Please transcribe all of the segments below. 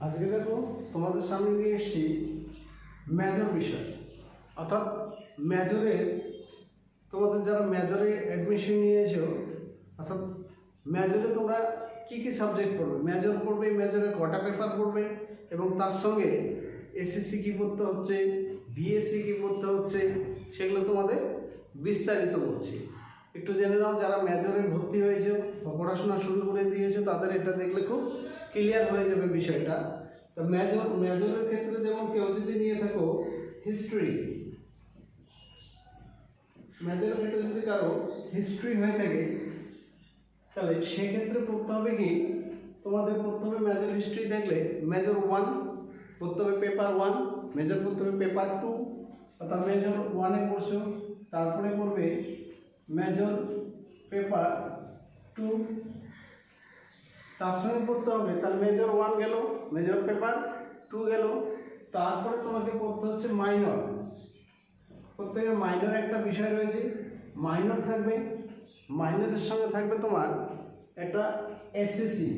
আজকে দেখো তোমাদের সামনে নিয়ে এসেছি মেজর বিষয়, অর্থাৎ মেজরের তোমাদের যারা মেজরে অ্যাডমিশন নিয়েছো, অর্থাৎ মেজরে তোমরা কী কী সাবজেক্ট পড়বে, মেজর পড়বে, মেজরে কটা পেপার পড়বে এবং তার সঙ্গে এসএসসি কী পড়তে হচ্ছে, বিএসসি কী পড়তে হচ্ছে, সেগুলো তোমাদের বিস্তারিত বলছি। একটু জেনে নাও, যারা মেজরে ভর্তি হয়েছে বা পড়াশোনা শুরু করে দিয়েছে তাদের এটা দেখলে খুব ক্লিয়ার হয়ে যাবে বিষয়টা। তো মেজরের ক্ষেত্রে যেমন কেউ যদি নিয়ে থাকো হিস্ট্রি, মেজরের ক্ষেত্রে যদি কারো হিস্ট্রি হয়ে থাকে তাহলে সেক্ষেত্রে পড়তে হবে কি, তোমাদের প্রথমে মেজর হিস্ট্রি দেখলে মেজর 1 পড়তে হবে, পেপার 1, মেজর পড়তে হবে পেপার 2, অর্থাৎ মেজর 1-এ পড়ছো, তারপরে পড়বে মেজর পেপার 2, তার সঙ্গে পড়তে হবে, তাহলে মেজর 1 গেল, মেজর পেপার 2 গেল, তারপরে তোমাকে পড়তে হচ্ছে মাইনর। প্রত্যেকের মাইনর একটা বিষয় রয়েছে, মাইনর থাকবে, মাইনরের সঙ্গে থাকবে তোমার একটা এসএসসি,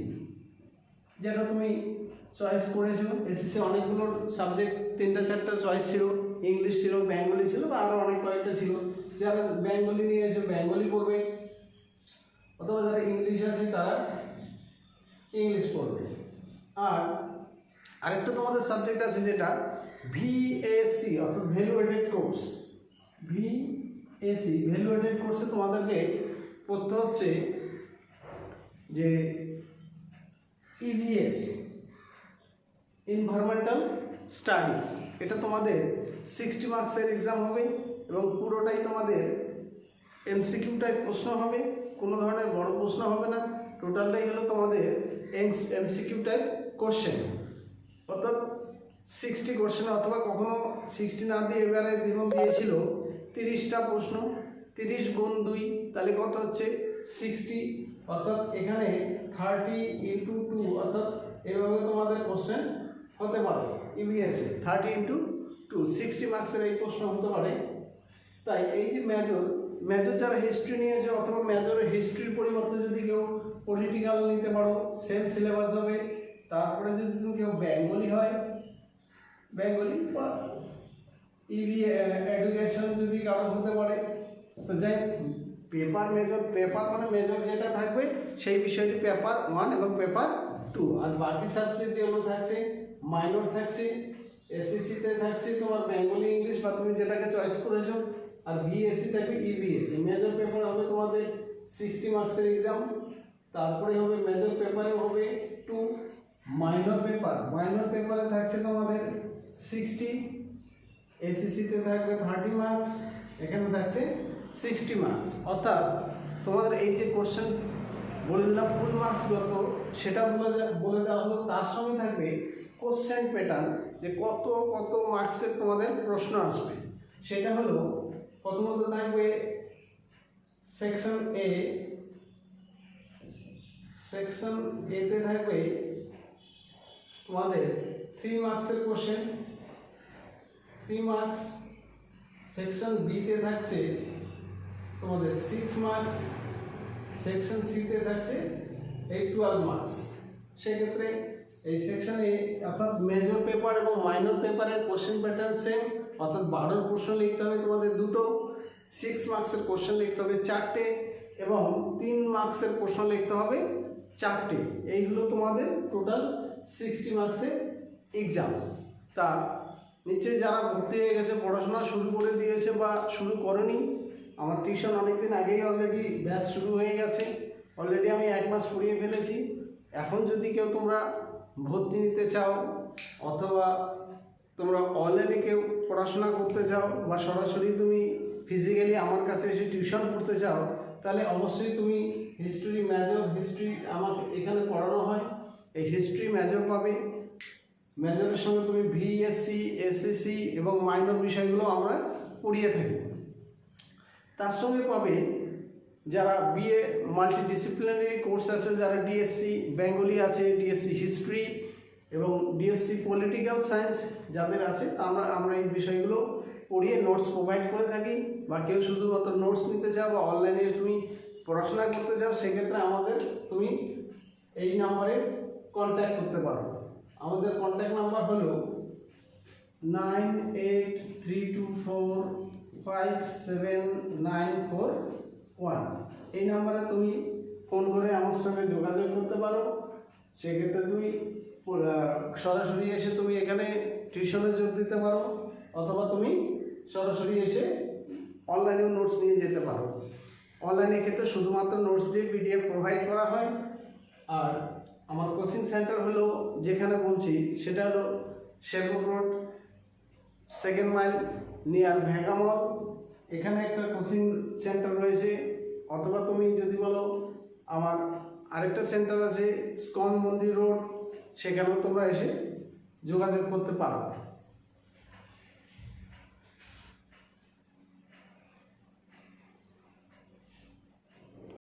যেটা তুমি চয়েস করেছো। এসএসসি অনেকগুলো সাবজেক্ট, 3-4টা চয়েস ছিল, ইংলিশ ছিল, বেঙ্গলি ছিল বা আরও অনেক কয়েকটা ছিল। যারা বেঙ্গলি নিয়েছো বেঙ্গলি পড়বে, অথবা যারা ইংলিশ আছে তারা ইংলিশ পড়বে। আর আরেকটা তোমাদের সাবজেক্ট আছে যেটা ভিএসসি, অর্থাৎ value aided course. VSC value aided কোর্সে তোমাদেরকে পড়তে হচ্ছে যে ইভিএস, এনভায়রনমেন্টাল স্টাডিজ। এটা তোমাদের 60 মার্কসের এক্সাম হবে এবং পুরোটাই তোমাদের এমসিকিউ টাইপ প্রশ্ন হবে, কোনো ধরনের বড় প্রশ্ন হবে না, টোটালটাই হলো তোমাদের এমসিকিউ টাইপ কোশ্চেন, অর্থাৎ 60 কোশ্চেন, অথবা কখনো 60 না দিয়ে এবারে যেমন দিয়েছিল 30টা প্রশ্ন, 30 গুণ 2 তাহলে কত হচ্ছে 60, অর্থাৎ এখানে 30 × 2, অর্থাৎ এভাবে তোমাদের কোশ্চেন হতে পারে ইভিএসে 30 × 2, 60 মার্কসের এই প্রশ্ন হতে পারে। তাই এই যে মেজর যারা হিস্ট্রি নিয়েছে, অথবা মেজরের হিস্ট্রির পরিবর্তে যদি কেউ পলিটিক্যাল নিতে পারো, সেম সিলেবাস হবে। তারপরে যদি তুমি কেউ বেঙ্গলি হয়, বেঙ্গলি বা এডুকেশন যদি কারো হতে পারে, তো যাই পেপার মেজর, পেপার মানে মেজর যেটা থাকবে সেই বিষয়টি পেপার 1 এবং পেপার 2, আর বাকি সাবজেক্ট যেগুলো থাকছে মাইনর থাকছে, এসএসসিতে থাকছে তোমার বেঙ্গলি, ইংলিশ বা তুমি যেটাকে চয়েস করেছো, আর ভিএসসি থাকবে ইভিএসসি। মেজর পেপার হবে তোমাদের 60 মার্কসের এক্সাম, তারপরে হবে মেজর পেপারে হবে 2, মাইনর পেপারে থাকছে তোমাদের 60, এসএসসিতে থাকবে 30 মার্কস, এখানে থাকছে 60 মার্কস। অর্থাৎ তোমাদের এই যে কোশ্চেন বলে দিলাম ফুল মার্কস কত সেটা বলে দেওয়া হলো, তার সঙ্গে থাকবে কোশ্চেন প্যাটার্ন, যে কত কত মার্কসের তোমাদের প্রশ্ন আসবে। সেটা হলো প্রথমত থাকবে সেকশন এ, সেকশন এতে থাকবে তোমাদের 3 মার্কসের কোশ্চেন, 3 মার্কস। সেকশন বিতে থাকছে তোমাদের 6 মার্কস, সেকশন সিতে থাকছে এই 12 মার্কস। সেক্ষেত্রে এই সেকশনে অর্থাৎ মেজর পেপার এবং মাইনর পেপারের কোশ্চেন প্যাটার্ন সেম, অর্থাৎ 12 প্রশ্ন লিখতে হবে তোমাদের দুটো, 6 মার্কসের কোশ্চেন লিখতে হবে 4টে এবং 3 মার্কসের প্রশ্ন লিখতে হবে 4টে। এই হলো তোমাদের টোটাল 60 মার্কসের এক্সাম। তা নিশ্চয়ই যারা ভর্তি হয়ে গেছে, পড়াশোনা শুরু করে দিয়েছে বা শুরু করেনি, আমার টিউশন অনেকদিন আগেই অলরেডি ব্যাচ শুরু হয়ে গেছে, অলরেডি আমি 1 মাস পড়িয়ে ফেলেছি। এখন যদি কেউ তোমরা ভর্তি নিতে চাও, অথবা তোমরা অনলাইনে কেউ পড়াশোনা করতে চাও, বা সরাসরি তুমি ফিজিক্যালি আমার কাছে এসে টিউশন পড়তে চাও, তাহলে অবশ্যই তুমি হিস্ট্রি মেজর, হিস্ট্রি আমার এখানে পড়ানো হয়, এই হিস্ট্রি মেজর পাবে। মেজরের সঙ্গে তুমি ভিএসসি, এসএসসি এবং মাইনর বিষয়গুলো আমরা পড়িয়ে থাকি। তার সঙ্গে পাবে যারা বিএ মাল্টিডিসিপ্লিনারি কোর্স আছে, যারা ডিএসসি বেঙ্গলি আছে, ডিএসসি হিস্ট্রি এবং ডিএসসি পলিটিক্যাল সায়েন্স যাদের আছে, আমরা এই বিষয়গুলো পড়িয়ে নোটস প্রোভাইড করে থাকি। বা কেউ শুধুমাত্র নোটস নিতে চাও বা অনলাইনে তুমি পড়াশোনা করতে চাও, সেক্ষেত্রে তুমি এই নাম্বারে কন্ট্যাক্ট করতে পারো। আমাদের কন্ট্যাক্ট নাম্বার হলো 9832457941। এই নাম্বারে তুমি ফোন করে আমার সঙ্গে যোগাযোগ করতে পারো। সেক্ষেত্রে তুমি সরাসরি এসে তুমি এখানে টিউশনে যোগ দিতে পারো, অথবা তুমি সরাসরি এসে অনলাইনেও নোটস নিয়ে যেতে পারো। অনলাইনের ক্ষেত্রে শুধুমাত্র নোটস দিয়ে পিডিএফ প্রোভাইড করা হয়। আর আমার কোচিং সেন্টার হলো, যেখানে বলছি সেটা হলো Sherpur road, 2nd mile, near ভেগামল। এখানে একটা কোচিং সেন্টার রয়েছে। অথবা তুমি যদি বলো আমার আরেকটা সেন্টার আছে স্কন মন্দির রোড, সেখানেও তোমরা এসে যোগাযোগ করতে পারো।